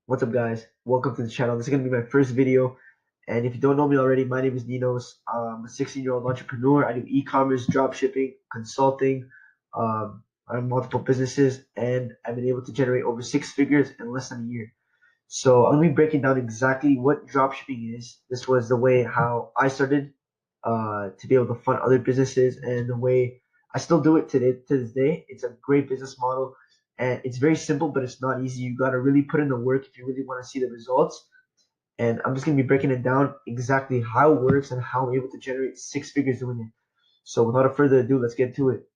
What's up, guys? Welcome to the channel. This is going to be my first video, and if you don't know me already, my name is Ninos. I'm a 16-year-old entrepreneur. I do e-commerce, dropshipping, consulting. I have multiple businesses, and I've been able to generate over 6 figures in less than a year. So I'm going to be breaking down exactly what dropshipping is. This was the way how I started to be able to fund other businesses, and the way I still do it today to this day. It's a great business model. And it's very simple, but it's not easy. You got to really put in the work if you really want to see the results. And I'm just going to be breaking it down exactly how it works and how I'm able to generate 6 figures doing it. So without further ado, let's get to it.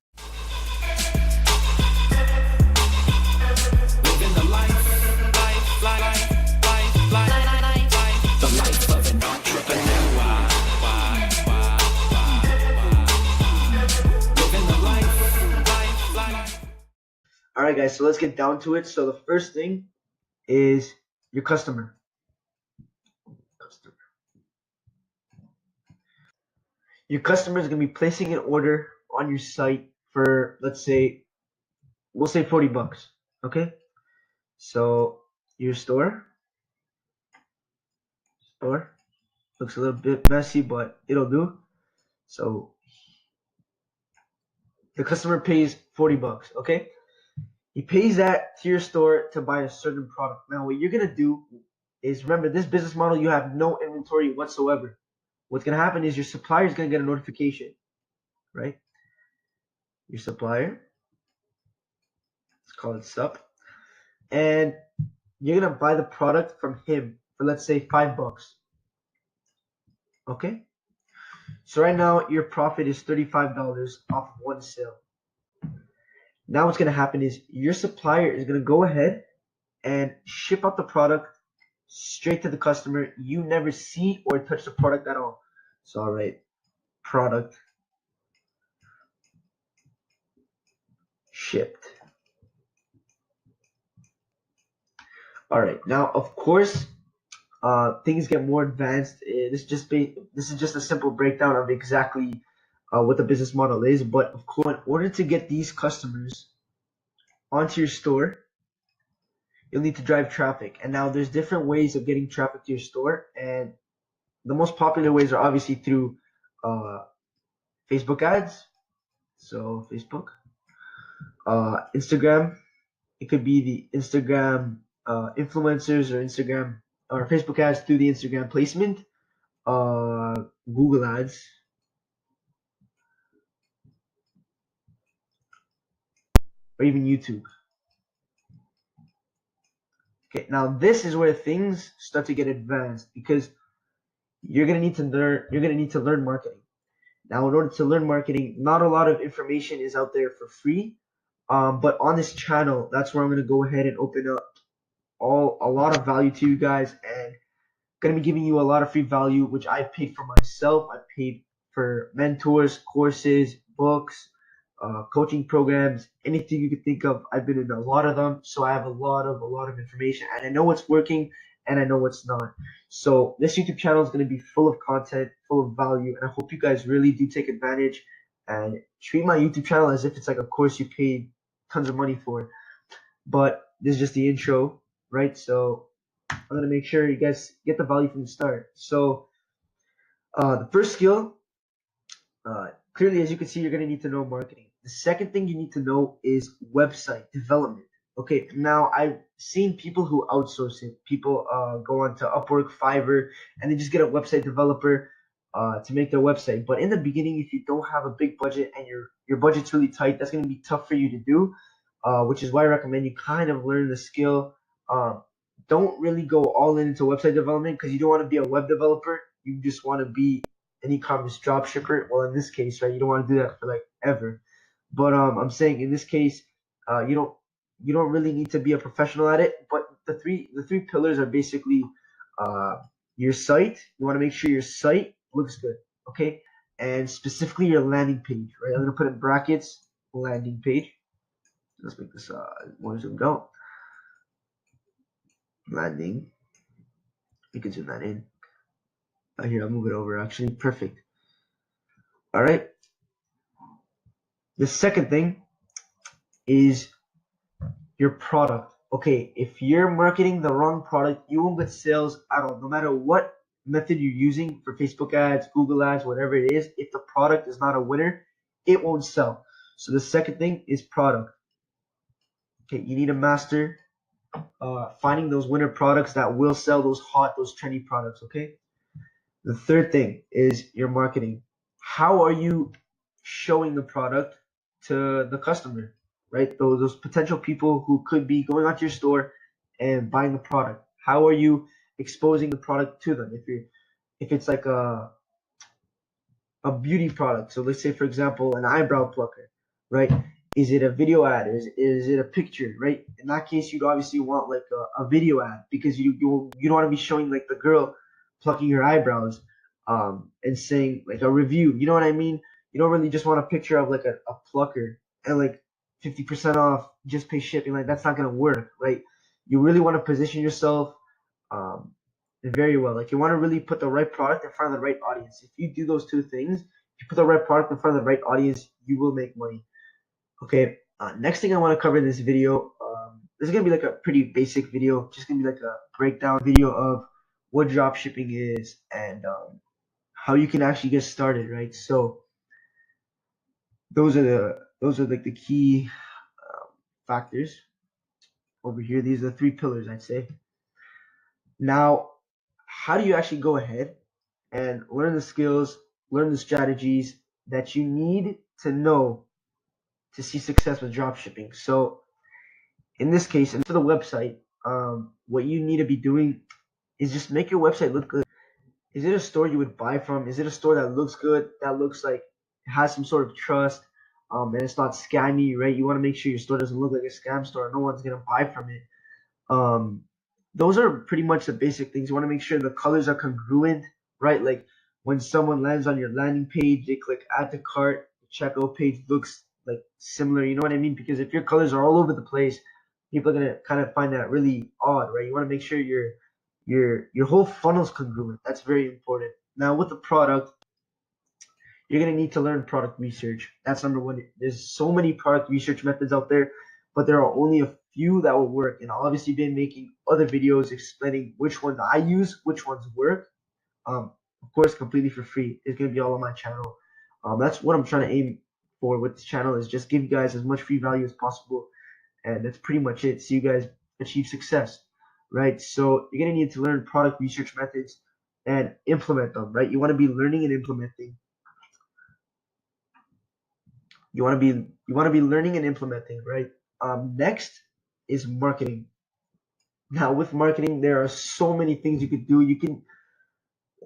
Alright, guys, so let's get down to it. So the first thing is your customer. Your customer is going to be placing an order on your site for, we'll say 40 bucks. Okay? So your store looks a little bit messy, but it'll do. So the customer pays 40 bucks. Okay? He pays that to your store to buy a certain product. Now, what you're going to do is, remember, this business model, you have no inventory whatsoever. What's going to happen is your supplier is going to get a notification, right? Your supplier, let's call it sup, and you're going to buy the product from him for, let's say, 5 bucks. Okay? So right now, your profit is $35 off of one sale. Now what's going to happen is your supplier is going to go ahead and ship out the product straight to the customer. You never see or touch the product at all. So I'll write product shipped. Alright, now of course things get more advanced. This is just a simple breakdown of exactly what the business model is. But of course, in order to get these customers onto your store, you'll need to drive traffic. And now there's different ways of getting traffic to your store, and the most popular ways are obviously through Facebook ads. So Facebook, Instagram. It could be the Instagram influencers, or Instagram or Facebook ads through the Instagram placement, Google ads, or even YouTube. Okay, now this is where things start to get advanced, because you're gonna need to learn marketing. Now, in order to learn marketing, not a lot of information is out there for free. But on this channel, that's where I'm gonna go ahead and open up a lot of value to you guys, and gonna be giving you a lot of free value, which I paid for myself. I paid for mentors, courses, books, coaching programs, anything you could think of. I've been in a lot of them, so I have a lot of information, and I know what's working and I know what's not. So this YouTube channel is going to be full of content, full of value, and I hope you guys really do take advantage and treat my YouTube channel as if it's like a course you paid tons of money for. But this is just the intro, right? So I'm going to make sure you guys get the value from the start. So the first skill, clearly, as you can see, you're going to need to know marketing. The second thing you need to know is website development. Okay, now I've seen people who outsource it. People go on to Upwork, Fiverr, and they just get a website developer to make their website. But in the beginning, if you don't have a big budget and your budget's really tight, that's going to be tough for you to do, which is why I recommend you kind of learn the skill. Don't really go all into website development, because you don't want to be a web developer. You just want to be an e-commerce drop shipper. Well, in this case, right, you don't want to do that for like ever. But I'm saying in this case, you don't really need to be a professional at it. But the three pillars are basically your site. You want to make sure your site looks good, okay, and specifically your landing page, right? I'm gonna put in brackets landing page. Let's make this more zoomed out. Landing. You can zoom that in. Here, I'll move it over. Actually, perfect. All right. The second thing is your product. okay, if you're marketing the wrong product, you won't get sales at all, no matter what method you're using for Facebook ads, Google ads, whatever it is. If the product is not a winner, it won't sell. So the second thing is product. Okay, you need to master finding those winner products that will sell, those hot, those trendy products. Okay. The third thing is your marketing. How are you showing the product to the customer, right? Those potential people who could be going onto your store and buying the product. How are you exposing the product to them? If it's like a beauty product. So let's say, for example, an eyebrow plucker, right? Is it a video ad? Is it a picture, right? In that case, you'd obviously want like a video ad because you don't want to be showing like the girl plucking her eyebrows and saying like a review. You know what I mean? You don't really just want a picture of like a plucker and like 50% off, just pay shipping. Like that's not gonna work, right? You really want to position yourself um, very well. Like you want to really put the right product in front of the right audience. If you do those two things, if you put the right product in front of the right audience, you will make money. Okay. Next thing I want to cover in this video, this is gonna be like a pretty basic video, just gonna be like a breakdown video of what drop shipping is and how you can actually get started, right? So those are like the key factors over here. These are the three pillars, I'd say. Now, how do you actually go ahead and learn the skills, learn the strategies that you need to know to see success with dropshipping? So in this case, and for the website, what you need to be doing is just make your website look good. Is it a store you would buy from? Is it a store that looks good, that looks like it has some sort of trust, and it's not scammy, right? You want to make sure your store doesn't look like a scam store. No one's gonna buy from it. Um, those are pretty much the basic things. You want to make sure the colors are congruent, right? Like when someone lands on your landing page, they click add to cart, the checkout page looks like similar. You know what I mean? Because if your colors are all over the place, people are gonna kind of find that really odd, right? You want to make sure your whole funnel's congruent. That's very important. Now with the product, you're gonna need to learn product research. That's number one. There's so many product research methods out there, but there are only a few that will work. And I'll obviously been making other videos explaining which ones I use, which ones work. Of course, completely for free. It's gonna be all on my channel. That's what I'm trying to aim for with this channel is just give you guys as much free value as possible, and that's pretty much it. So you guys achieve success, right? So you're gonna need to learn product research methods and implement them, right? You want to be learning and implementing. You want to be learning and implementing, right? Next is marketing. Now with marketing, there are so many things you could do.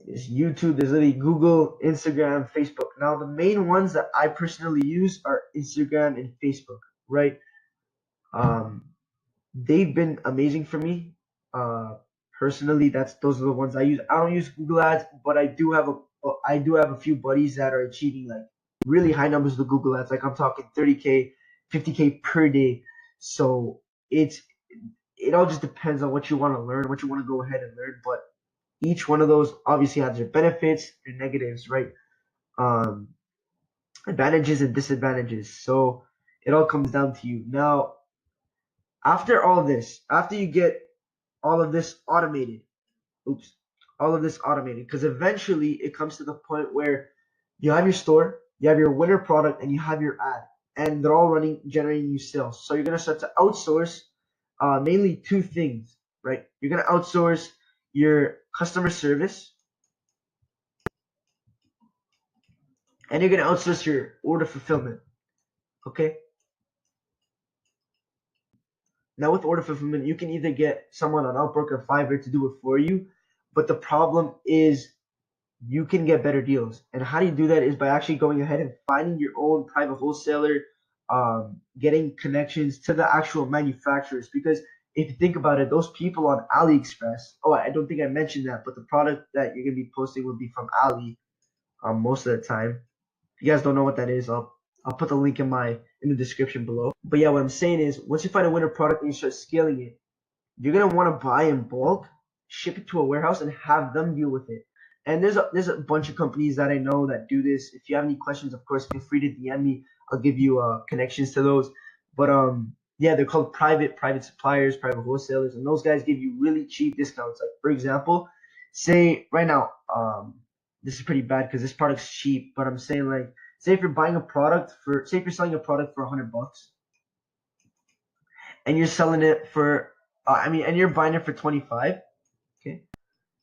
There's YouTube, there's literally Google, Instagram, Facebook. Now the main ones that I personally use are Instagram and Facebook, right? Um, they've been amazing for me. Uh, Personally, those are the ones I use. I don't use Google Ads, but I do have a few buddies that are achieving like really high numbers with Google Ads. Like I'm talking 30K, 50K per day. So it all just depends on what you want to learn, what you want to go ahead and learn. But each one of those obviously has their benefits and negatives, right? Um, Advantages and disadvantages. So it all comes down to you. Now, after all this, after you get all of this automated, oops, all of this automated, because eventually it comes to the point where you have your store, you have your winner product, and you have your ad, and they're all running, generating you sales. So you're gonna start to outsource mainly two things, right? You're gonna outsource your customer service, and you're gonna outsource your order fulfillment. Okay. Now with order fulfillment, you can either get someone on Upwork or Fiverr to do it for you, but the problem is you can get better deals. And how do you do that is by actually going ahead and finding your own private wholesaler, getting connections to the actual manufacturers. Because if you think about it, those people on AliExpress, oh, I don't think I mentioned that, but the product that you're gonna be posting will be from Ali, most of the time. If you guys don't know what that is, I'll put the link in the description below. But yeah, what I'm saying is once you find a winner product and you start scaling it, you're gonna want to buy in bulk, ship it to a warehouse, and have them deal with it. And there's a bunch of companies that I know that do this. If you have any questions, of course, feel free to DM me. I'll give you connections to those. But yeah, they're called private suppliers, private wholesalers, and those guys give you really cheap discounts. Like for example, say right now, this is pretty bad because this product's cheap, but I'm saying like, say if you're buying a product for, say if you're selling a product for $100, and you're selling it for, and you're buying it for 25, okay,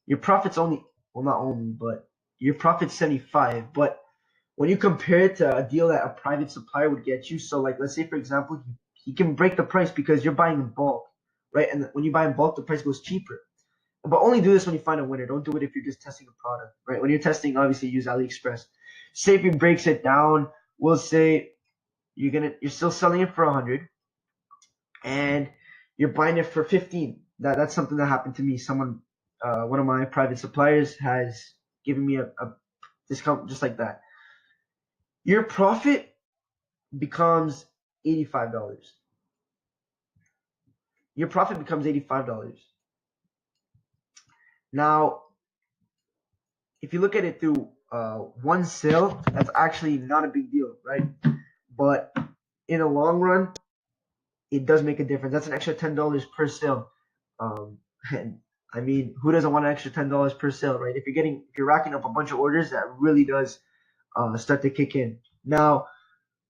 your profit's only, well not only, but your profit's 75, but when you compare it to a deal that a private supplier would get you, so like let's say for example, he can break the price because you're buying in bulk, right? And when you buy in bulk, the price goes cheaper. But only do this when you find a winner. Don't do it if you're just testing a product, right? When you're testing, obviously use AliExpress. Say if he breaks it down, we'll say you're still selling it for 100, and you're buying it for 15. That's something that happened to me. Someone, one of my private suppliers has given me a discount just like that. Your profit becomes $85. Your profit becomes $85. Now, if you look at it through one sale, that's actually not a big deal, right? But in the long run, it does make a difference. That's an extra $10 per sale. And I mean, who doesn't want an extra $10 per sale, right? If you're racking up a bunch of orders, that really does start to kick in. Now,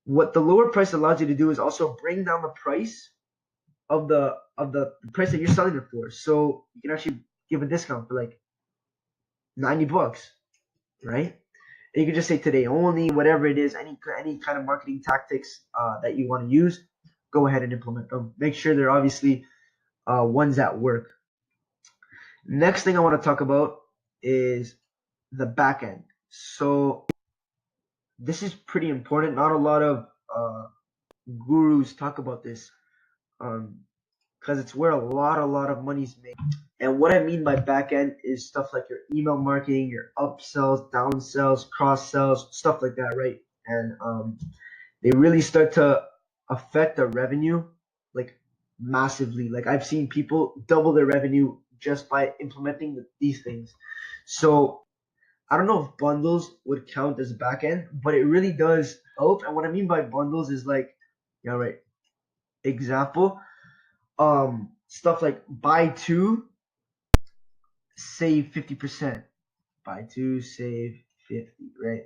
what the lower price allows you to do is also bring down the price of the price that you're selling it for. So you can actually give a discount for like $90, right? And you can just say today only, whatever it is, any kind of marketing tactics that you want to use, go ahead and implement them. Make sure they're obviously ones that work. Next thing I want to talk about is the back end. So this is pretty important. Not a lot of gurus talk about this because it's where a lot of money's made. And what I mean by back end is stuff like your email marketing, your upsells, downsells, cross sells, stuff like that, right? And they really start to affect the revenue like massively. Like I've seen people double their revenue just by implementing these things. So I don't know if bundles would count as back end, but it really does help. And what I mean by bundles is like, yeah, right. Example, stuff like buy two, save 50%. Buy two, save 50, right?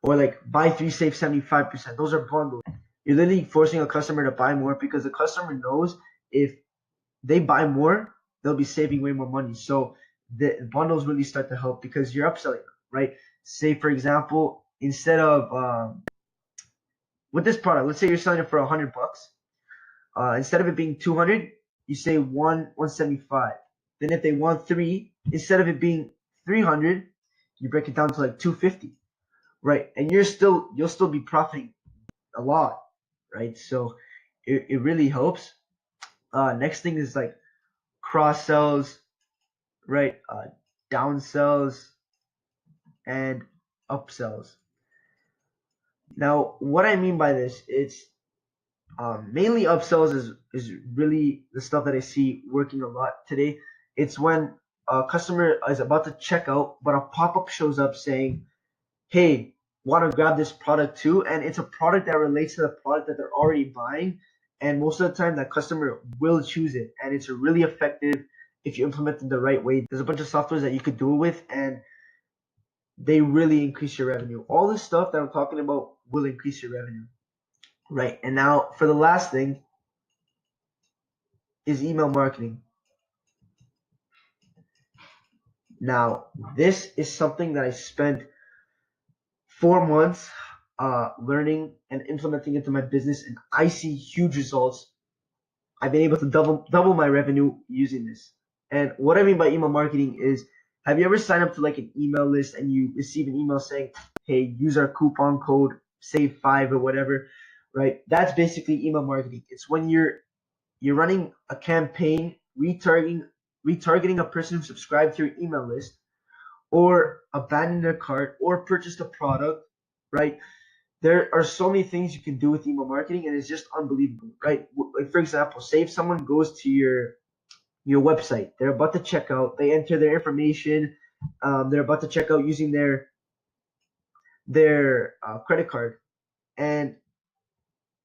Or like buy three, save 75%. Those are bundles. You're literally forcing a customer to buy more because the customer knows if they buy more, they'll be saving way more money. So the bundles really start to help because you're upselling them, right? Say for example, instead of with this product, let's say you're selling it for $100. Instead of it being 200, you say 175. Then if they want three, instead of it being 300, you break it down to like 250, right? And you'll still be profiting a lot, right? So it really helps. Next thing is like cross sells, right? Down sells and upsells. Now, what I mean by this, it's mainly upsells is really the stuff that I see working a lot today. It's when a customer is about to check out, but a pop-up shows up saying, hey, want to grab this product too? And it's a product that relates to the product that they're already buying. And most of the time that customer will choose it. And it's really effective if you implement it the right way. There's a bunch of softwares that you could do it with, and they really increase your revenue. All this stuff that I'm talking about will increase your revenue. Right. And now for the last thing is email marketing. Now, this is something that I spent 4 months learning and implementing into my business, and I see huge results. I've been able to double my revenue using this. And what I mean by email marketing is, have you ever signed up to like an email list and you receive an email saying, hey, use our coupon code, save 5 or whatever, right? That's basically email marketing. It's when you're running a campaign retargeting a person who subscribed to your email list or abandoned their cart or purchased a product, right? There are so many things you can do with email marketing, and it's just unbelievable, right? Like for example, say if someone goes to your website, they're about to check out, they enter their information, they're about to check out using their credit card, and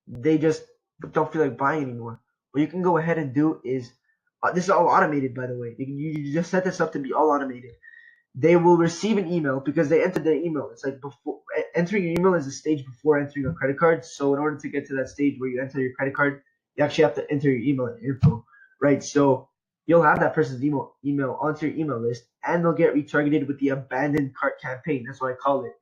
they just don't feel like buying anymore. What you can go ahead and do is, this is all automated, by the way. You just set this up to be all automated. They will receive an email because they entered their email. It's like before entering your email is a stage before entering a credit card. So in order to get to that stage where you enter your credit card, you actually have to enter your email and info, right? So you'll have that person's email onto your email list, and they'll get retargeted with the abandoned cart campaign. That's what I call it.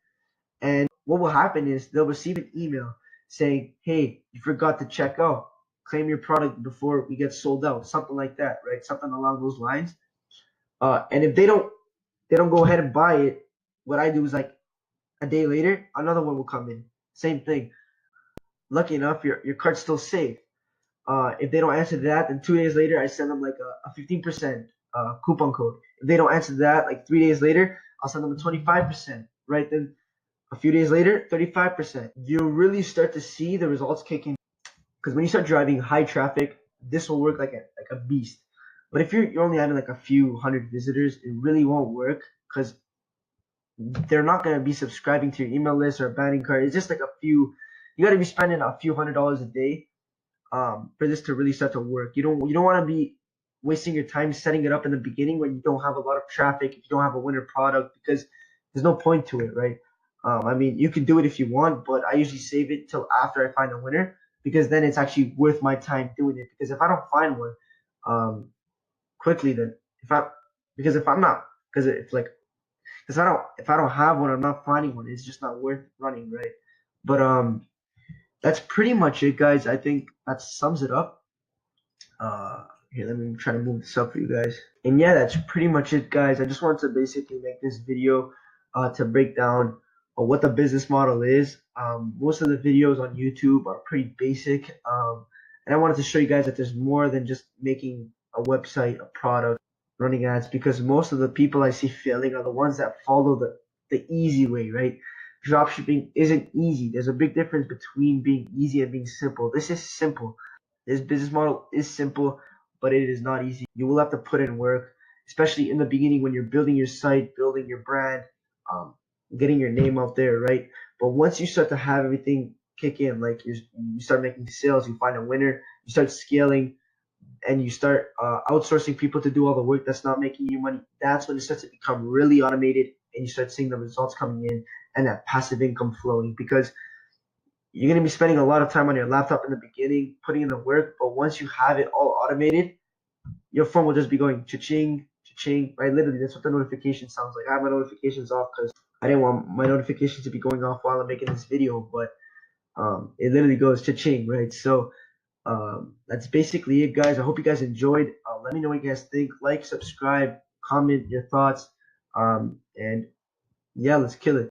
And what will happen is they'll receive an email saying, "Hey, you forgot to check out. Claim your product before we get sold out." Something like that, right? Something along those lines. And if they don't go ahead and buy it, what I do is like a day later, another one will come in. Same thing. Lucky enough, your card's still safe. If they don't answer that, then 2 days later, I send them like a 15% coupon code. If they don't answer that, like 3 days later, I'll send them a 25%. Right then, a few days later, 35%. You'll really start to see the results kicking. Because when you start driving high traffic, this will work like a beast. But if you're only having like a few hundred visitors, it really won't work because they're not going to be subscribing to your email list or a banning card. It's just like a few. You got to be spending a few $100s a day for this to really start to work. You don't want to be wasting your time setting it up in the beginning when you don't have a lot of traffic, if you don't have a winner product, because there's no point to it, right? I mean, you can do it if you want, but I usually save it till after I find a winner because then it's actually worth my time doing it. Because if I don't find one quickly, then if I'm not, because if like because if I don't have one, I'm not finding one. It's just not worth running, right? But that's pretty much it, guys. I think that sums it up. Here, let me try to move this up for you guys. And yeah, that's pretty much it, guys. I just wanted to basically make this video to break down what the business model is. Most of the videos on YouTube are pretty basic, and I wanted to show you guys that there's more than just making a website, a product, running ads, because most of the people I see failing are the ones that follow the easy way, right? Dropshipping isn't easy. There's a big difference between being easy and being simple. This is simple. This business model is simple, but it is not easy. You will have to put in work, especially in the beginning when you're building your site, building your brand, um, getting your name out there, right? But once you start to have everything kick in, like you start making sales, you find a winner, you start scaling, and you start outsourcing people to do all the work that's not making you money, that's when it starts to become really automated and you start seeing the results coming in and that passive income flowing, because you're going to be spending a lot of time on your laptop in the beginning, putting in the work, but once you have it all automated, your phone will just be going cha-ching, cha-ching, right? Literally, that's what the notification sounds like. I have my notifications off because I didn't want my notifications to be going off while I'm making this video, but it literally goes cha-ching, right? So that's basically it, guys. I hope you guys enjoyed. Let me know what you guys think. Like, subscribe, comment your thoughts, and yeah, let's kill it.